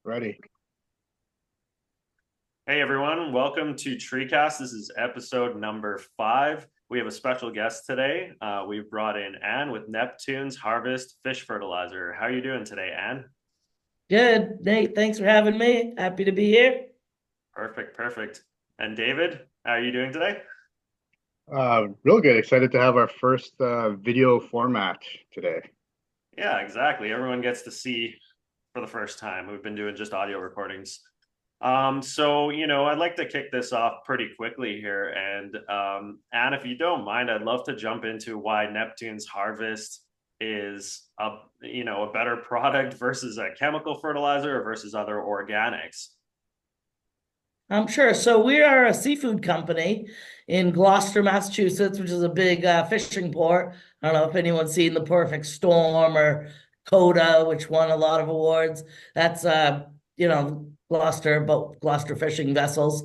Ready. Hey everyone, welcome to Treecast. This is episode number 5. We have a special guest today. We've brought in Anne with Neptune's Harvest Fish Fertilizer. How are you doing today, Anne? Good, Nate. Thanks for having me. Happy to be here. Perfect, perfect. And David, how are you doing today? Real good. Excited to have our first video format today. Yeah, exactly. Everyone gets to see for the first time. We've been doing just audio recordings. I'd like to kick this off pretty quickly here. And Anne, if you don't mind, I'd love to jump into why Neptune's Harvest is a better product versus a chemical fertilizer or versus other organics. I'm sure. So we are a seafood company in Gloucester, Massachusetts, which is a big fishing port. I don't know if anyone's seen The Perfect Storm or Coda, which won a lot of awards. That's Gloucester, but Gloucester fishing vessels.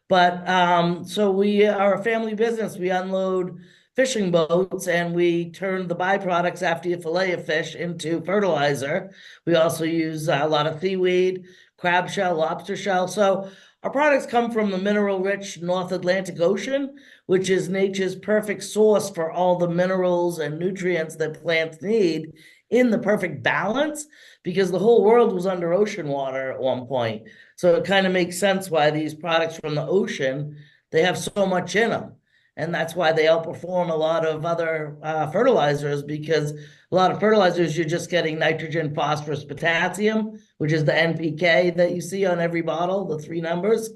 But so we are a family business. We unload fishing boats and we turn the byproducts after you fillet a fish into fertilizer. We also use a lot of seaweed, crab shell, lobster shell. So our products come from the mineral-rich North Atlantic Ocean, which is nature's perfect source for all the minerals and nutrients that plants need in the perfect balance, because the whole world was under ocean water at one point. So it kind of makes sense why these products from the ocean, they have so much in them. And that's why they outperform a lot of other fertilizers, because a lot of fertilizers, you're just getting nitrogen, phosphorus, potassium, which is the NPK that you see on every bottle, the three numbers.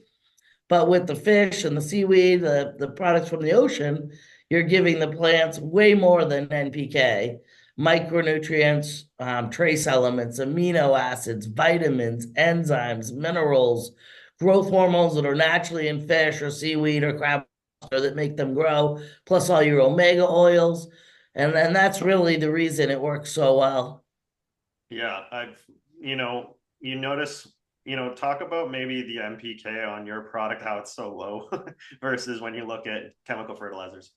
But with the fish and the seaweed, the products from the ocean, you're giving the plants way more than NPK, micronutrients, trace elements, amino acids, vitamins, enzymes, minerals, growth hormones that are naturally in fish or seaweed or crab that make them grow, plus all your omega oils. And then that's really the reason it works so well. Yeah, you notice, talk about maybe the MPK on your product, how it's so low versus when you look at chemical fertilizers.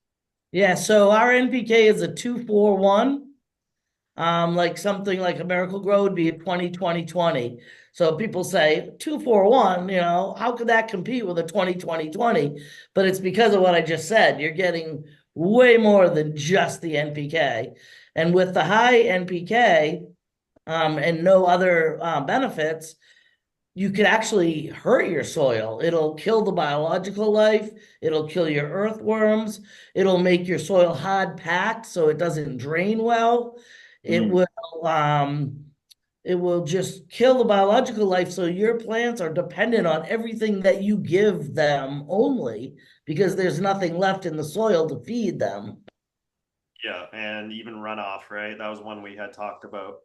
Yeah, so our NPK is a 241. Like something like a Miracle Grow would be a 20-20-20. So people say 241, how could that compete with a 20-20-20? But it's because of what I just said. You're getting way more than just the NPK. And with the high NPK, and no other benefits, you could actually hurt your soil. It'll kill the biological life. It'll kill your earthworms. It'll make your soil hard packed so it doesn't drain well. It Mm. will um, it will just kill the biological life. So your plants are dependent on everything that you give them only, because there's nothing left in the soil to feed them. Yeah, and even runoff, right? That was one we had talked about.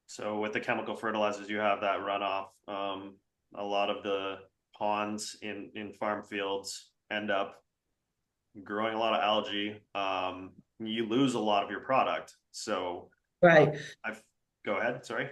So with the chemical fertilizers, you have that runoff. A lot of the ponds in farm fields end up growing a lot of algae. You lose a lot of your product. So Right. I've go ahead. Sorry.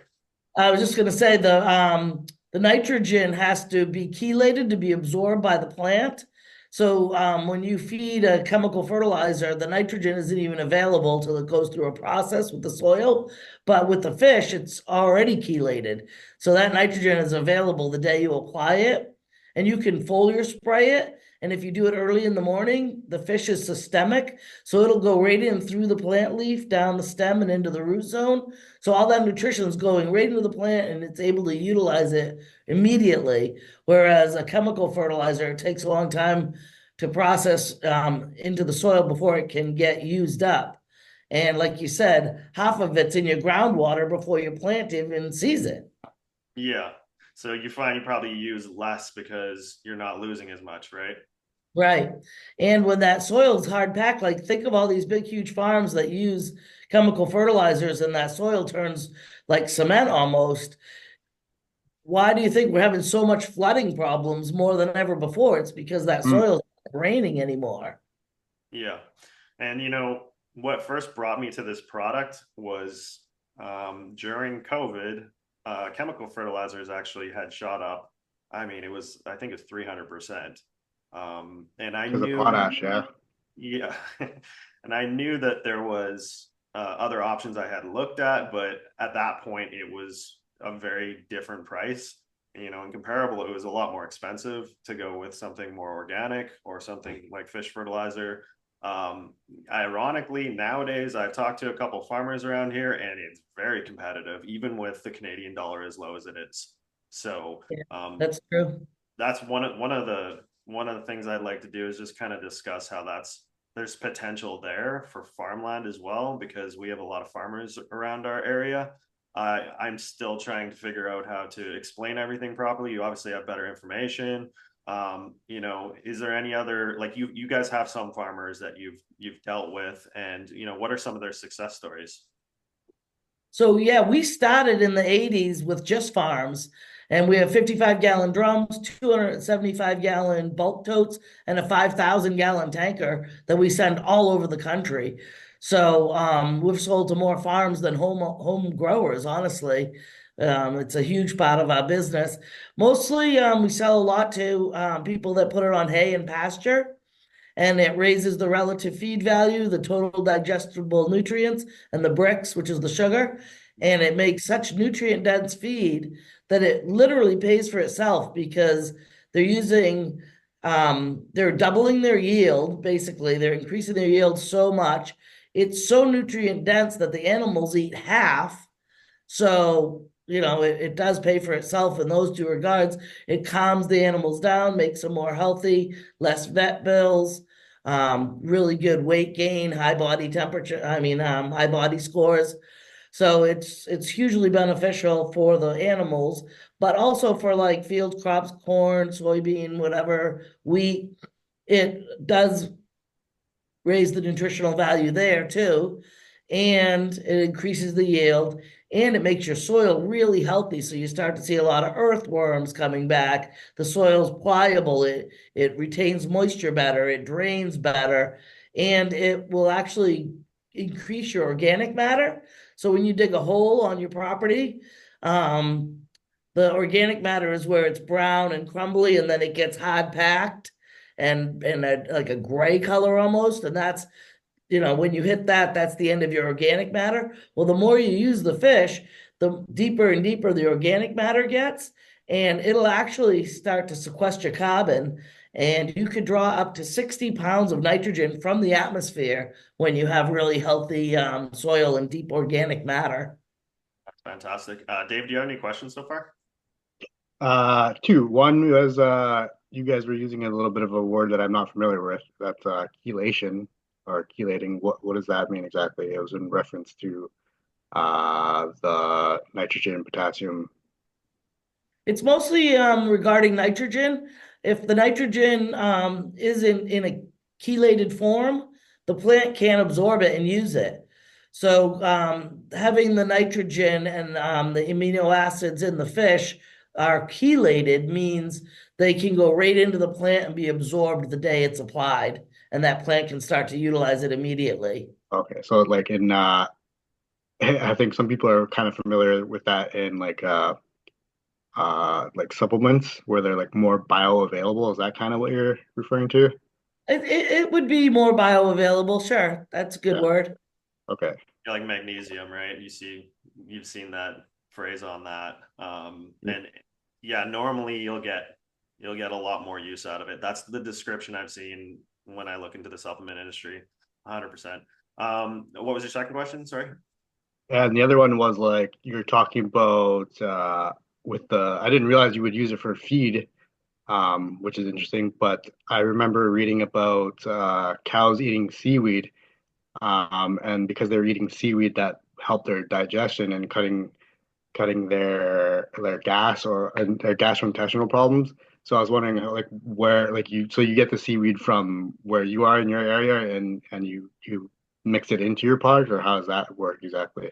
I was just going to say the nitrogen has to be chelated to be absorbed by the plant. So when you feed a chemical fertilizer, the nitrogen isn't even available till it goes through a process with the soil. But with the fish, it's already chelated. So that nitrogen is available the day you apply it, and you can foliar spray it. And if you do it early in the morning, the fish is systemic. So it'll go right in through the plant leaf, down the stem, and into the root zone. So all that nutrition is going right into the plant and it's able to utilize it immediately. Whereas a chemical fertilizer, it takes a long time to process into the soil before it can get used up. And like you said, half of it's in your groundwater before your plant even sees it. Yeah. So you find you probably use less because you're not losing as much, right? Right. And when that soil is hard packed, like think of all these big, huge farms that use chemical fertilizers and that soil turns like cement almost. Why do you think we're having so much flooding problems more than ever before? It's because that Mm. soil's not raining anymore. Yeah. And what first brought me to this product was during COVID, chemical fertilizers actually had shot up. I mean, I think it's 300%. And I Because of knew, potash, yeah. yeah, and I knew that there was other options I had looked at, but at that point, it was a very different price. You know, in comparable, it was a lot more expensive to go with something more organic or something like fish fertilizer. Ironically, nowadays I've talked to a couple farmers around here, and it's very competitive, even with the Canadian dollar as low as it is. So Yeah, that's true. that's one of the things I'd like to do is just kind of discuss how there's potential there for farmland as well, because we have a lot of farmers around our area. I'm still trying to figure out how to explain everything properly. You obviously have better information. You know, is there any other, like, you guys have some farmers that you've dealt with, and you know, what are some of their success stories? So yeah, we started in the 80s with just farms, and we have 55-gallon drums, 275-gallon bulk totes, and a 5,000-gallon tanker that we send all over the country. So we've sold to more farms than home growers, honestly. It's a huge part of our business. Mostly, we sell a lot to people that put it on hay and pasture, and it raises the relative feed value, the total digestible nutrients, and the bricks, which is the sugar. And it makes such nutrient dense feed that it literally pays for itself, because they're using, they're doubling their yield, basically. They're increasing their yield so much. It's so nutrient dense that the animals eat half. So, you know, it does pay for itself in those two regards. It calms the animals down, makes them more healthy, less vet bills, really good weight gain, high body temperature, high body scores. So it's hugely beneficial for the animals, but also for like field crops, corn, soybean, whatever, wheat. It does raise the nutritional value there too, and it increases the yield, and it makes your soil really healthy. So you start to see a lot of earthworms coming back. The soil's pliable, it retains moisture better, it drains better, and it will actually increase your organic matter. So when you dig a hole on your property, the organic matter is where it's brown and crumbly, and then it gets hard packed and like a gray color almost. And that's, you know, when you hit that, that's the end of your organic matter. Well, the more you use the fish, the deeper and deeper the organic matter gets, and it'll actually start to sequester carbon. And you could draw up to 60 pounds of nitrogen from the atmosphere when you have really healthy soil and deep organic matter. That's fantastic. Dave, do you have any questions so far? Two. One was you guys were using a little bit of a word that I'm not familiar with. That's chelation or chelating. What does that mean exactly? It was in reference to the nitrogen, potassium. It's mostly regarding nitrogen. If the nitrogen is in a chelated form, the plant can't absorb it and use it. So having the nitrogen and the amino acids in the fish are chelated means they can go right into the plant and be absorbed the day it's applied, and that plant can start to utilize it immediately. Okay, so like in I think some people are kind of familiar with that in like supplements where they're like more bioavailable. Is that kind of what you're referring to? It would be more bioavailable, sure. That's a good Yeah. word. Okay. Like magnesium, right? You've seen that phrase on that. And yeah, normally you'll get a lot more use out of it. That's the description I've seen when I look into the supplement industry, 100%. What was your second question? Sorry. And the other one was like you're talking about with the I didn't realize you would use it for feed, which is interesting. But I remember reading about cows eating seaweed, and because they were eating seaweed, that helped their digestion and cutting their gas or their gastrointestinal problems. So I was wondering like where like you get the seaweed from where you are in your area and you mix it into your pot, or how does that work exactly?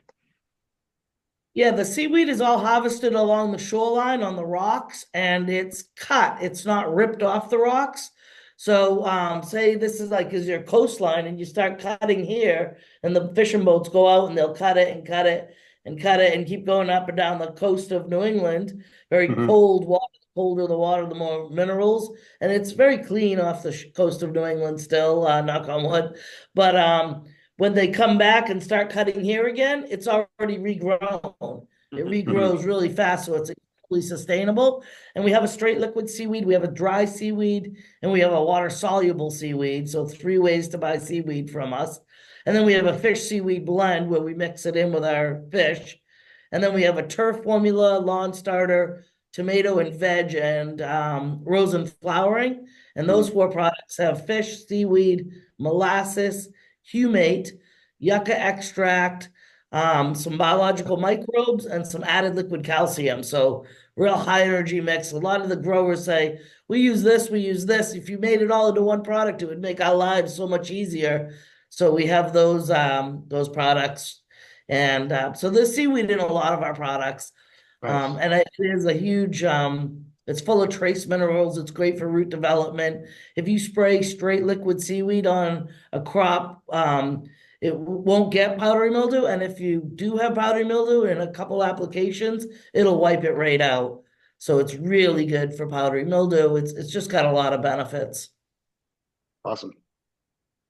Yeah, the seaweed is all harvested along the shoreline on the rocks, and it's cut. It's not ripped off the rocks. So, say this is your coastline, and you start cutting here, and the fishing boats go out and they'll cut it and cut it and cut it and keep going up and down the coast of New England. Very Hmm. cold water. The colder the water, the more minerals, and it's very clean off the coast of New England still. Knock on wood, but when they come back and start cutting here again, it's already regrown. It regrows really fast, so it's really sustainable. And we have a straight liquid seaweed, we have a dry seaweed, and we have a water soluble seaweed. So 3 ways to buy seaweed from us. And then we have a fish seaweed blend where we mix it in with our fish. And then we have a turf formula, lawn starter, tomato and veg, and rose and flowering. And those 4 products have fish, seaweed, molasses, humate, yucca extract, some biological microbes, and some added liquid calcium. So real high energy mix. A lot of the growers say, we use this, we use this. If you made it all into one product, it would make our lives so much easier. So we have those products. And so there's seaweed in a lot of our products. Nice. And it is a huge, it's full of trace minerals. It's great for root development. If you spray straight liquid seaweed on a crop, it won't get powdery mildew. And if you do have powdery mildew in a couple applications, it'll wipe it right out. So it's really good for powdery mildew. It's just got a lot of benefits. Awesome.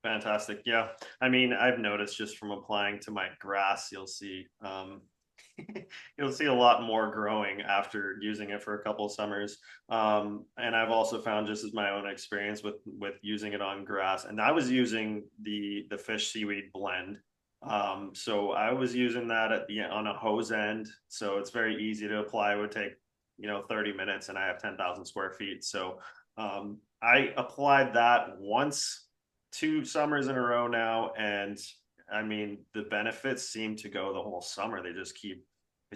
Fantastic. Yeah. I mean, I've noticed just from applying to my grass, you'll see you'll see a lot more growing after using it for a couple of summers. And I've also found, just as my own experience with using it on grass, and I was using the fish seaweed blend. So I was using that on a hose end. So it's very easy to apply. It would take 30 minutes, and I have 10,000 square feet. So I applied that once 2 summers in a row now, and I mean the benefits seem to go the whole summer. It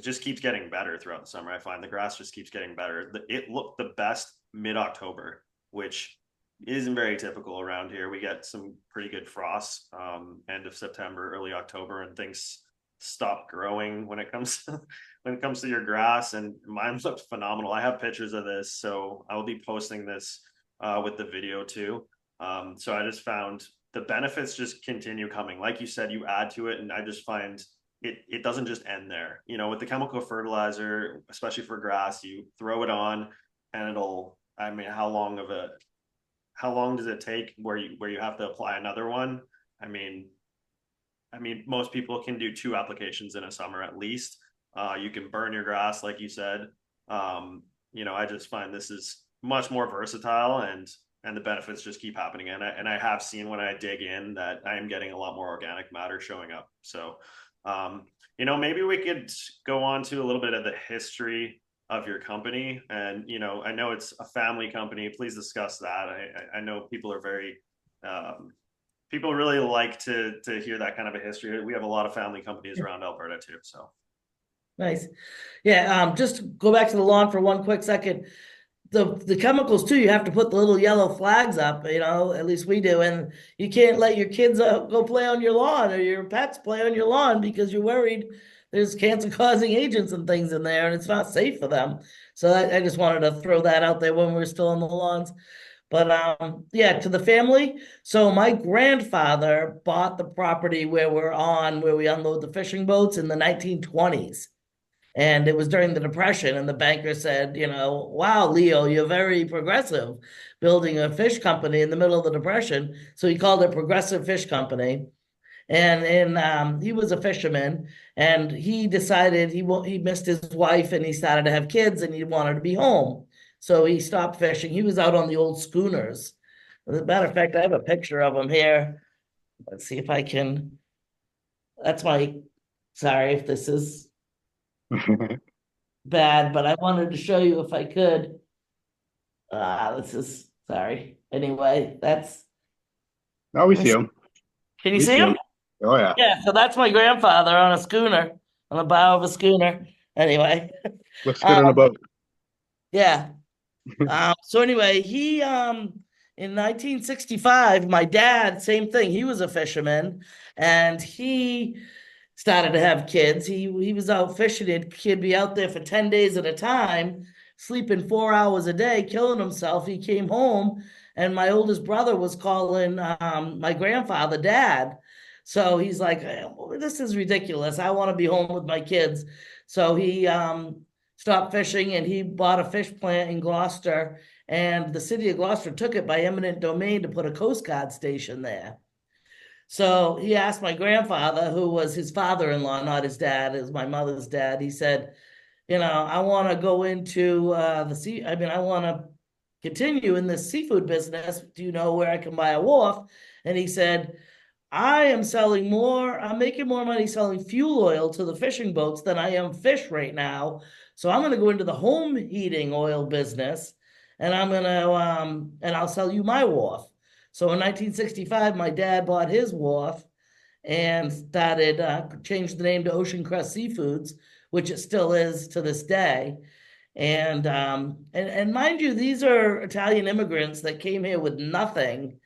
just keeps getting better throughout the summer. I find the grass just keeps getting better. It looked the best mid-October, which isn't very typical around here. We get some pretty good frosts end of September, early October, and things stop growing when it comes to your grass. And mine looked phenomenal. I have pictures of this, so I'll be posting this with the video too. So I just found the benefits just continue coming. Like you said, you add to it, and I just find it doesn't just end there. With the chemical fertilizer, especially for grass, you throw it on and I mean, how long does it take where you have to apply another one? I mean, most people can do 2 applications in a summer at least. You can burn your grass, like you said. I just find this is much more versatile, and the benefits just keep happening. And I have seen, when I dig in, that I am getting a lot more organic matter showing up. So, maybe we could go on to a little bit of the history of your company. And, I know it's a family company. Please discuss that. I know people are people really like to hear that kind of a history. We have a lot of family companies around Alberta too. So. Nice. Yeah. Just go back to the lawn for one quick second. The chemicals too, you have to put the little yellow flags up, at least we do. And you can't let your kids go play on your lawn, or your pets play on your lawn, because you're worried there's cancer causing agents and things in there, and it's not safe for them. So I just wanted to throw that out there when we're still on the lawns. But yeah, to the family. So my grandfather bought the property where we unload the fishing boats in the 1920s. And it was during the Depression, and the banker said, wow, Leo, you're very progressive, building a fish company in the middle of the Depression. So he called it Progressive Fish Company. And he was a fisherman, and he decided he missed his wife, and he started to have kids, and he wanted to be home. So he stopped fishing. He was out on the old schooners. As a matter of fact, I have a picture of him here. Let's see if I can. Sorry if this is bad, but I wanted to show you if I could. Sorry. Anyway, Now we see him. Can you see him? Oh yeah. Yeah, so that's my grandfather on a schooner, on the bow of a schooner. Anyway. Looks good on a boat. Yeah. So anyway, he in 1965, my dad, same thing. He was a fisherman, and he started to have kids. He was out fishing, and he'd be out there for 10 days at a time, sleeping 4 hours a day, killing himself. He came home, and my oldest brother was calling my grandfather dad. So he's like, this is ridiculous. I want to be home with my kids. So he stopped fishing, and he bought a fish plant in Gloucester, and the city of Gloucester took it by eminent domain to put a Coast Guard station there. So he asked my grandfather, who was his father-in-law, not his dad, is my mother's dad. He said, I want to go into I want to continue in this seafood business. Do you know where I can buy a wharf? And he said, I'm making more money selling fuel oil to the fishing boats than I am fish right now. So I'm going to go into the home heating oil business and I'll sell you my wharf. So in 1965, my dad bought his wharf and changed the name to Ocean Crest Seafoods, which it still is to this day. And mind you, these are Italian immigrants that came here with nothing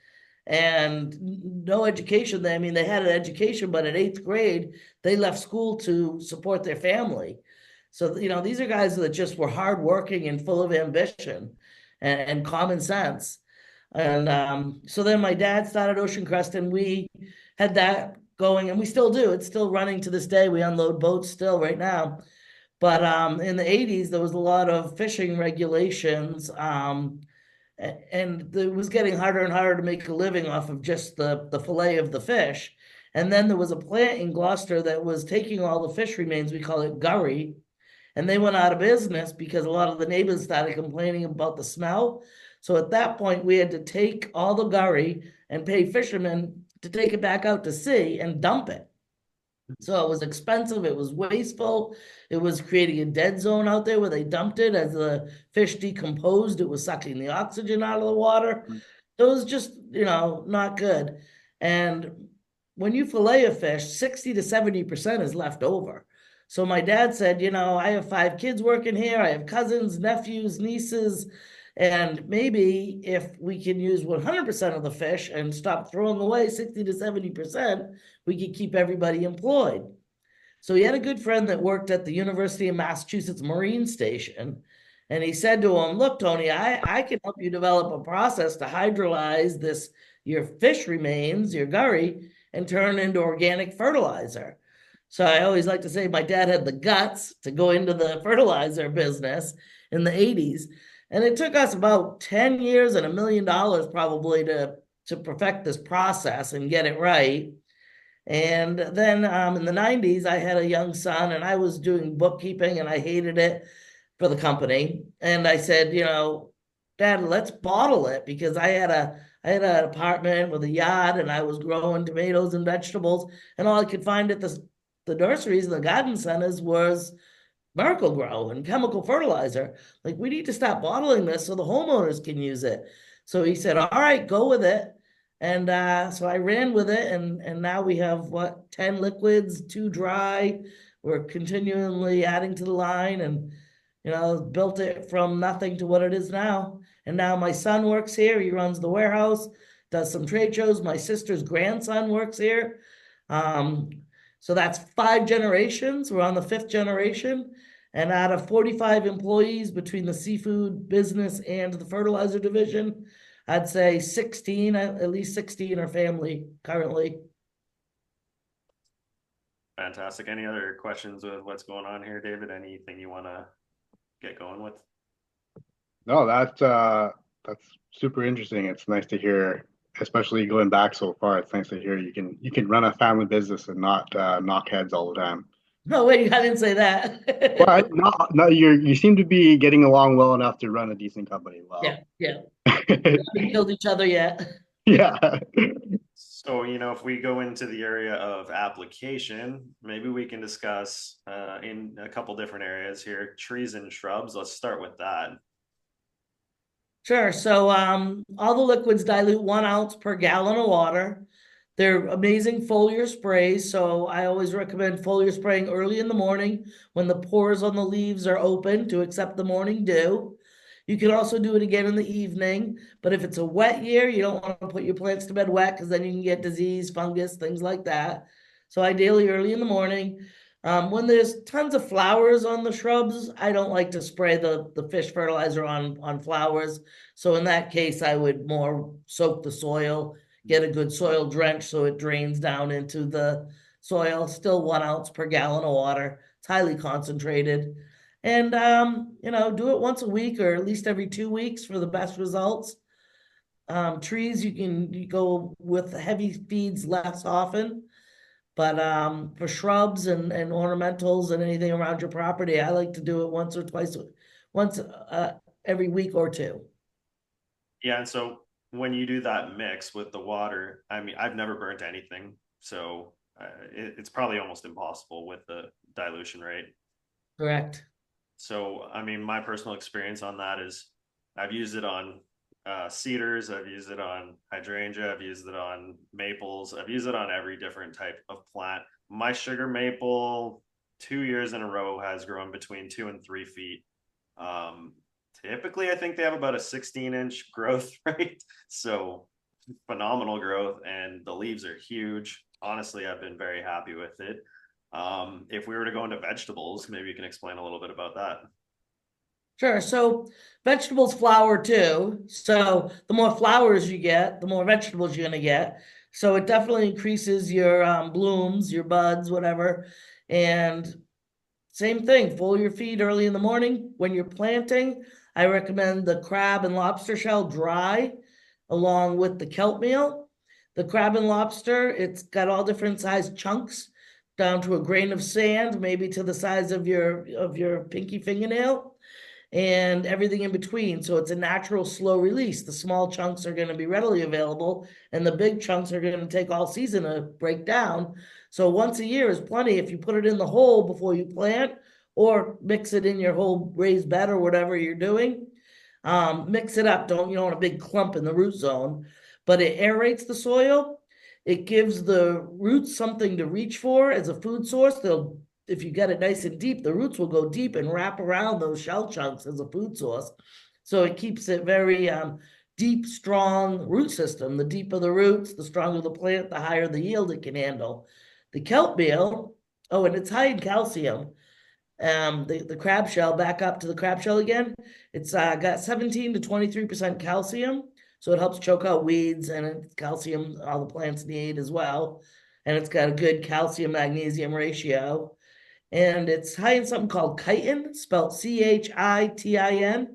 and no education. I mean, they had an education, but at eighth grade, they left school to support their family. So, these are guys that just were hardworking and full of ambition and common sense. And so then my dad started Ocean Crest, and we had that going, and we still do. It's still running to this day. We unload boats still right now. But in the 80s, there was a lot of fishing regulations, and it was getting harder and harder to make a living off of just the fillet of the fish. And then there was a plant in Gloucester that was taking all the fish remains, we call it gurry, and they went out of business because a lot of the neighbors started complaining about the smell. So at that point, we had to take all the gurry and pay fishermen to take it back out to sea and dump it. So it was expensive, it was wasteful, it was creating a dead zone out there where they dumped it. As the fish decomposed, it was sucking the oxygen out of the water. So it was just, not good. And when you fillet a fish, 60 to 70% is left over. So my dad said, I have 5 kids working here, I have cousins, nephews, nieces, and maybe if we can use 100% of the fish and stop throwing away 60 to 70%, we could keep everybody employed. So he had a good friend that worked at the University of Massachusetts Marine Station. And he said to him, look, Tony, I can help you develop a process to hydrolyze your fish remains, your gurry, and turn it into organic fertilizer. So I always like to say my dad had the guts to go into the fertilizer business in the 80s. And it took us about 10 years and $1 million probably to perfect this process and get it right. And then in the 90s, I had a young son and I was doing bookkeeping and I hated it for the company. And I said, Dad, let's bottle it, because I had an apartment with a yard and I was growing tomatoes and vegetables. And all I could find at the nurseries and the garden centers was Miracle Grow and chemical fertilizer. Like, we need to stop bottling this so the homeowners can use it. So he said, all right, go with it. And so I ran with it, and now we have 10 liquids, 2 dry. We're continually adding to the line, and built it from nothing to what it is now. And now my son works here. He runs the warehouse, does some trade shows. My sister's grandson works here. So that's 5 generations. We're on the 5th generation. And out of 45 employees between the seafood business and the fertilizer division, I'd say at least 16 are family currently. Fantastic. Any other questions with what's going on here, David? Anything you want to get going with? No, that's super interesting. It's nice to hear, especially going back so far. It's nice to hear you can run a family business and not knock heads all the time. No, wait, I didn't say that. Well, no, you seem to be getting along well enough to run a decent company. Well, Yeah. We haven't killed each other yet. yeah. So, if we go into the area of application, maybe we can discuss in a couple different areas here, trees and shrubs. Let's start with that. Sure. So all the liquids dilute 1 ounce per gallon of water. They're amazing foliar sprays. So I always recommend foliar spraying early in the morning when the pores on the leaves are open to accept the morning dew. You can also do it again in the evening, but if it's a wet year, you don't want to put your plants to bed wet, because then you can get disease, fungus, things like that. So ideally early in the morning. When there's tons of flowers on the shrubs, I don't like to spray the fish fertilizer on flowers. So in that case, I would more soak the soil, get a good soil drench so it drains down into the soil. Still 1 ounce per gallon of water. It's highly concentrated. And, do it once a week or at least every 2 weeks for the best results. trees, you go with heavy feeds less often. But for shrubs and ornamentals and anything around your property, I like to do it once or twice, once every week or two. Yeah, and so when you do that mix with the water, I mean, I've never burnt anything, so it's probably almost impossible with the dilution rate. Correct. So, I mean, my personal experience on that is I've used it on cedars, I've used it on hydrangea, I've used it on maples, I've used it on every different type of plant. My sugar maple, 2 years in a row, has grown between 2 and 3 feet. Um, Typically, I think they have about a 16-inch growth rate. So phenomenal growth, and the leaves are huge. Honestly, I've been very happy with it. If we were to go into vegetables, maybe you can explain a little bit about that. Sure. So vegetables flower too. So the more flowers you get, the more vegetables you're going to get. So it definitely increases your blooms, your buds, whatever. And same thing, full your feed early in the morning. When you're planting, I recommend the crab and lobster shell dry along with the kelp meal. The crab and lobster, it's got all different size chunks down to a grain of sand, maybe to the size of your pinky fingernail and everything in between. So it's a natural slow release. The small chunks are going to be readily available, and the big chunks are going to take all season to break down. So once a year is plenty if you put it in the hole before you plant, or mix it in your whole raised bed or whatever you're doing. Mix it up. You don't want a big clump in the root zone, but it aerates the soil. It gives the roots something to reach for as a food source. If you get it nice and deep, the roots will go deep and wrap around those shell chunks as a food source. So it keeps it very deep, strong root system. The deeper the roots, the stronger the plant, the higher the yield it can handle. The kelp meal, oh, and it's high in calcium. The crab shell, back up to the crab shell again. It's got 17 to 23% calcium. So it helps choke out weeds, and it's calcium all the plants need as well. And it's got a good calcium magnesium ratio. And it's high in something called chitin, spelled CHITIN.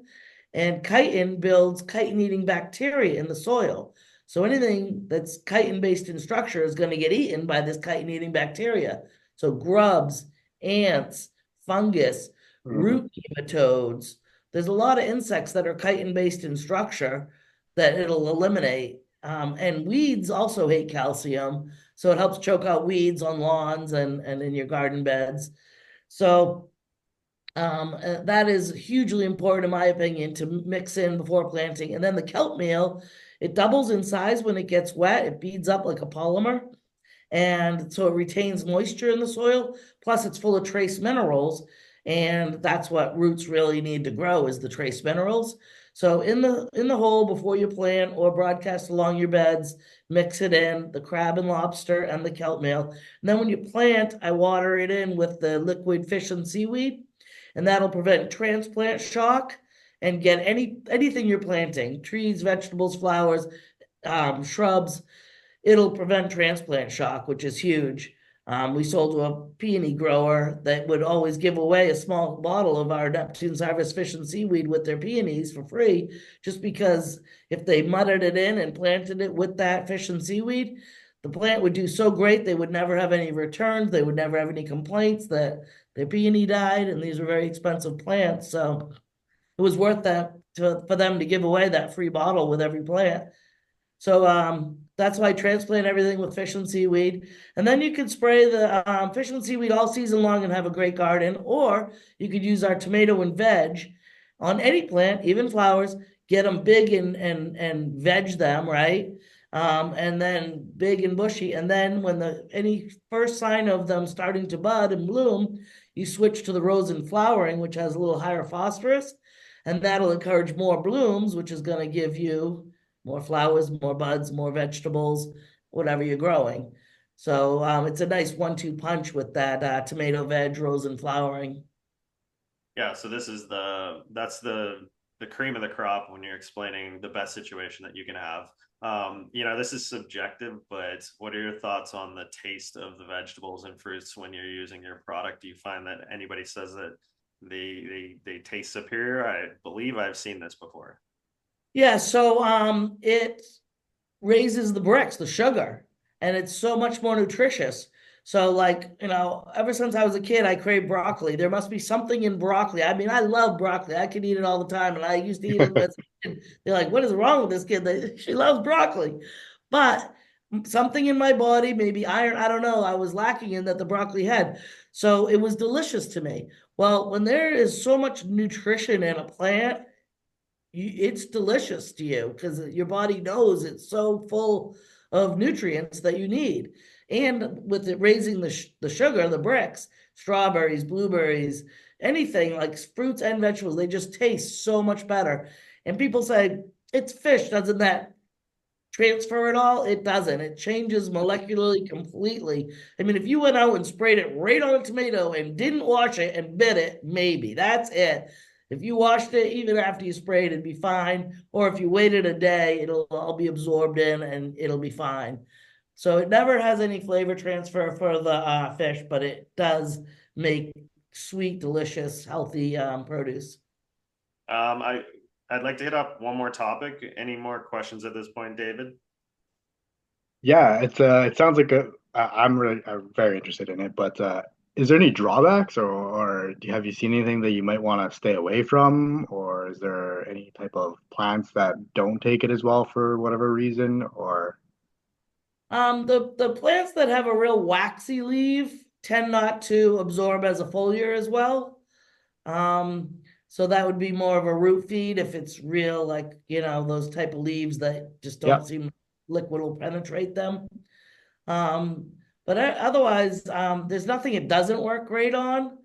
And chitin builds chitin eating bacteria in the soil. So anything that's chitin based in structure is going to get eaten by this chitin eating bacteria. So grubs, ants, fungus, Mhm. root nematodes. There's a lot of insects that are chitin based in structure that it'll eliminate. And weeds also hate calcium. So it helps choke out weeds on lawns and in your garden beds. So that is hugely important, in my opinion, to mix in before planting. And then the kelp meal, it doubles in size when it gets wet. It beads up like a polymer. And so it retains moisture in the soil. Plus, it's full of trace minerals. And that's what roots really need to grow is the trace minerals. So in the hole before you plant or broadcast along your beds, mix it in the crab and lobster and the kelp meal. And then when you plant, I water it in with the liquid fish and seaweed, and that'll prevent transplant shock and get anything you're planting, trees, vegetables, flowers, shrubs. It'll prevent transplant shock, which is huge. We sold to a peony grower that would always give away a small bottle of our Neptune's Harvest Fish and Seaweed with their peonies for free, just because if they mudded it in and planted it with that fish and seaweed, the plant would do so great they would never have any returns. They would never have any complaints that their peony died, and these are very expensive plants. So it was worth that for them to give away that free bottle with every plant. So that's why I transplant everything with fish and seaweed. And then you could spray the fish and seaweed all season long and have a great garden. Or you could use our tomato and veg on any plant, even flowers, get them big and veg them, right? And then big and bushy. And then when any first sign of them starting to bud and bloom, you switch to the rose and flowering, which has a little higher phosphorus. And that'll encourage more blooms, which is going to give you more flowers, more buds, more vegetables, whatever you're growing. So it's a nice 1-2 punch with that tomato, veg, rose, and flowering. Yeah, so that's the cream of the crop when you're explaining the best situation that you can have. This is subjective, but what are your thoughts on the taste of the vegetables and fruits when you're using your product? Do you find that anybody says that they taste superior? I believe I've seen this before. Yeah, so it raises the bricks, the sugar, and it's so much more nutritious. So, like, ever since I was a kid, I crave broccoli. There must be something in broccoli. I mean, I love broccoli. I can eat it all the time, and I used to eat it as a kid. They're like, "What is wrong with this kid? She loves broccoli." But something in my body, maybe iron, I don't know, I was lacking in that the broccoli had. So it was delicious to me. Well, when there is so much nutrition in a plant, it's delicious to you because your body knows it's so full of nutrients that you need. And with it raising the sugar, the bricks, strawberries, blueberries, anything like fruits and vegetables, they just taste so much better. And people say, it's fish, doesn't that transfer it all? It doesn't. It changes molecularly completely. I mean, if you went out and sprayed it right on a tomato and didn't wash it and bit it, maybe that's it. If you washed it, even after you sprayed, it'd be fine. Or if you waited a day, it'll all be absorbed in and it'll be fine. So it never has any flavor transfer for the fish, but it does make sweet, delicious, healthy produce. I I'd like to hit up one more topic. Any more questions at this point, David? Yeah, it sounds like I'm very interested in it, but is there any drawbacks or have you seen anything that you might want to stay away from, or is there any type of plants that don't take it as well for whatever reason, or The plants that have a real waxy leaf tend not to absorb as a foliar as well. So that would be more of a root feed if it's real, like, those type of leaves that just yeah. don't seem liquid will penetrate them. Um, but otherwise, there's nothing it doesn't work great on.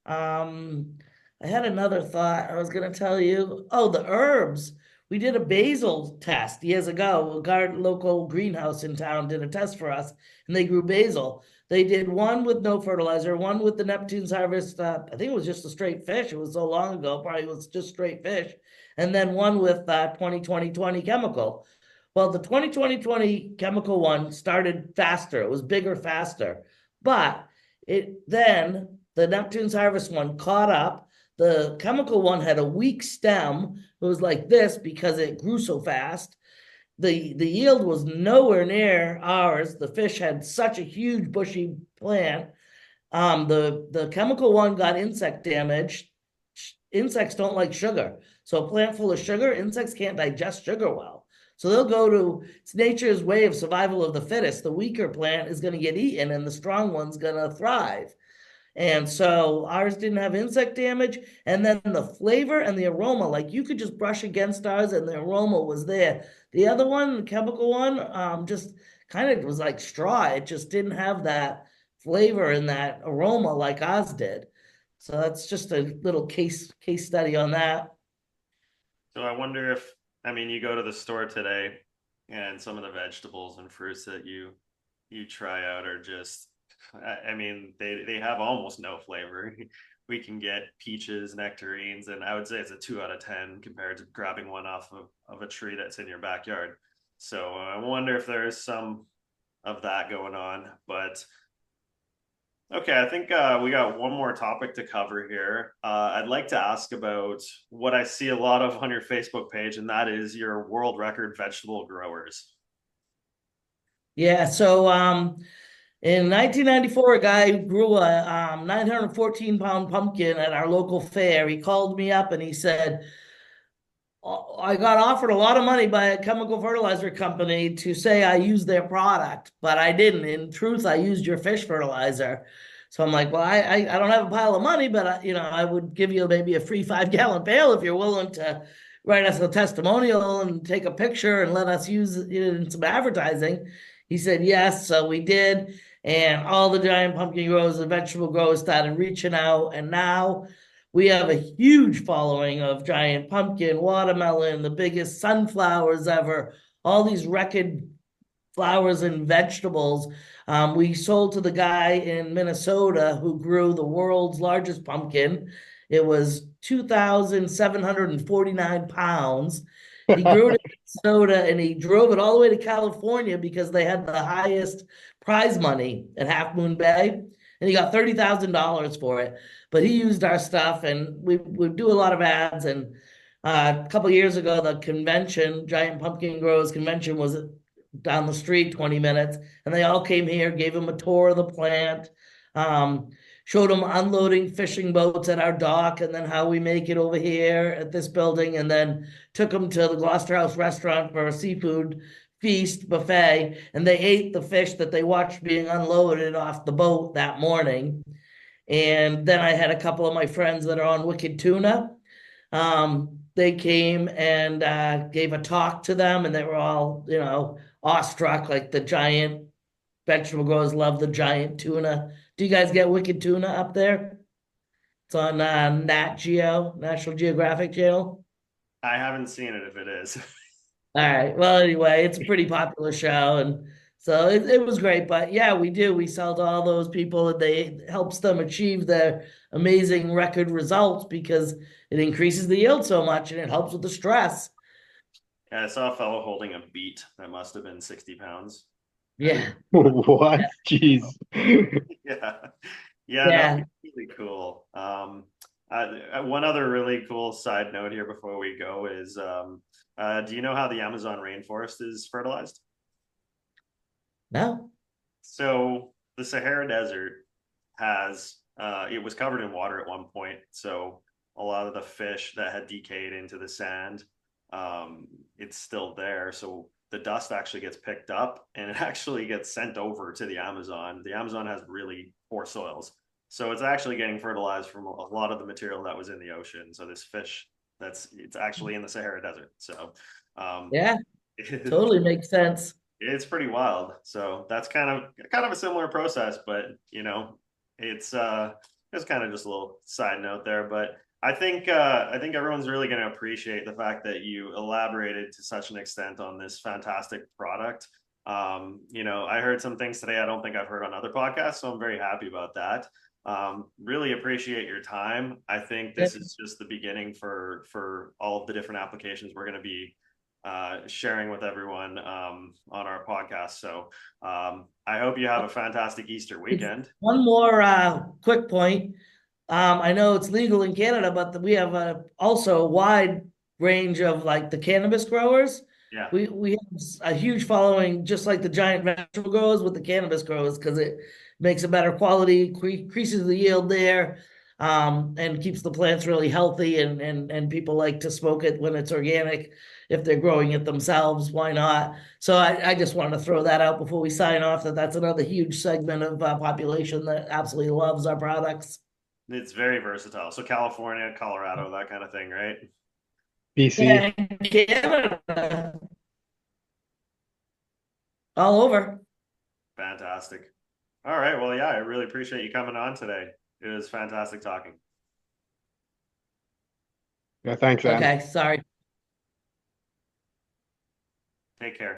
I had another thought I was going to tell you. Oh, the herbs. We did a basil test years ago. A local greenhouse in town did a test for us, and they grew basil. They did one with no fertilizer, one with the Neptune's harvest. I think it was just a straight fish. It was so long ago, probably was just straight fish. And then one with 20 chemical. Well, the 20 chemical one started faster. It was bigger, faster. But then the Neptune's harvest one caught up. The chemical one had a weak stem. It was like this because it grew so fast. The yield was nowhere near ours. The fish had such a huge bushy plant. The chemical one got insect damage. Insects don't like sugar. So a plant full of sugar, insects can't digest sugar well. So they'll go to, it's nature's way of survival of the fittest. The weaker plant is going to get eaten and the strong one's going to thrive. And so ours didn't have insect damage. And then the flavor and the aroma, like you could just brush against ours and the aroma was there. The other one, the chemical one, just kind of was like straw. It just didn't have that flavor and that aroma like ours did. So that's just a little case study on that. So I wonder if, I mean, you go to the store today and some of the vegetables and fruits that you try out are just, I mean, they have almost no flavor. We can get peaches, nectarines, and I would say it's a 2 out of 10 compared to grabbing one off of a tree that's in your backyard. So I wonder if there is some of that going on. But okay, I think we got one more topic to cover here. I'd like to ask about what I see a lot of on your Facebook page, and that is your world record vegetable growers. Yeah, so in 1994, a guy grew a 914-pound pumpkin at our local fair. He called me up and he said, I got offered a lot of money by a chemical fertilizer company to say I used their product, but I didn't. In truth, I used your fish fertilizer. So I'm like, well, I don't have a pile of money, but I would give you maybe a free 5 gallon pail if you're willing to write us a testimonial and take a picture and let us use it in some advertising. He said yes, so we did, and all the giant pumpkin growers and vegetable growers started reaching out, and now we have a huge following of giant pumpkin, watermelon, the biggest sunflowers ever, all these record flowers and vegetables. We sold to the guy in Minnesota who grew the world's largest pumpkin. It was 2,749 pounds. He grew it in Minnesota and he drove it all the way to California because they had the highest prize money at Half Moon Bay. And he got $30,000 for it. But he used our stuff and we do a lot of ads and A couple of years ago, the convention, Giant Pumpkin Growers Convention, was down the street 20 minutes, and they all came here, gave them a tour of the plant, um, showed them unloading fishing boats at our dock, and then how we make it over here at this building, and then took them to the Gloucester House restaurant for a seafood feast buffet, and they ate the fish that they watched being unloaded off the boat that morning. And then I had a couple of my friends that are on Wicked Tuna. They came and gave a talk to them, and they were all, awestruck. Like the giant vegetable growers love the giant tuna. Do you guys get Wicked Tuna up there? It's on Nat Geo, National Geographic Channel. I haven't seen it if it is. All right. Well, anyway, it's a pretty popular show, and so it was great. But yeah, we do. We sell to all those people, and they it helps them achieve their amazing record results because it increases the yield so much, and it helps with the stress. Yeah, I saw a fellow holding a beet that must have been 60 pounds. Yeah, What? Jeez. Yeah. Yeah, no, yeah. it's really cool. One other really cool side note here before we go is do you know how the Amazon rainforest is fertilized? No. So the Sahara Desert has it was covered in water at one point, so a lot of the fish that had decayed into the sand, it's still there. So the dust actually gets picked up and it actually gets sent over to the Amazon. The Amazon has really poor soils, so it's actually getting fertilized from a lot of the material that was in the ocean. So this fish it's actually in the Sahara Desert. So um, Yeah, totally makes sense. it's pretty wild. So that's kind of a similar process, but it's kind of just a little side note there. But I think everyone's really going to appreciate the fact that you elaborated to such an extent on this fantastic product. I heard some things today I don't think I've heard on other podcasts, so I'm very happy about that. Really appreciate your time. I think Yeah. this is just the beginning for all of the different applications we're going to be sharing with everyone on our podcast. So I hope you have a fantastic Easter It's weekend. one more quick point. I know it's legal in Canada, but we have also a wide range of like the cannabis growers. Yeah, We have a huge following, just like the giant vegetable growers with the cannabis growers, because it makes a better quality, increases the yield there, and keeps the plants really healthy. And people like to smoke it when it's organic. If they're growing it themselves, why not? So I just wanted to throw that out before we sign off. That's another huge segment of population that absolutely loves our products. it's very versatile. So California, Colorado, that kind of thing, right? BC. Yeah, Canada, all over. Fantastic. All right. Well, yeah, I really appreciate you coming on today. It was fantastic talking. Yeah, thanks, Ann. Okay, sorry. Take care.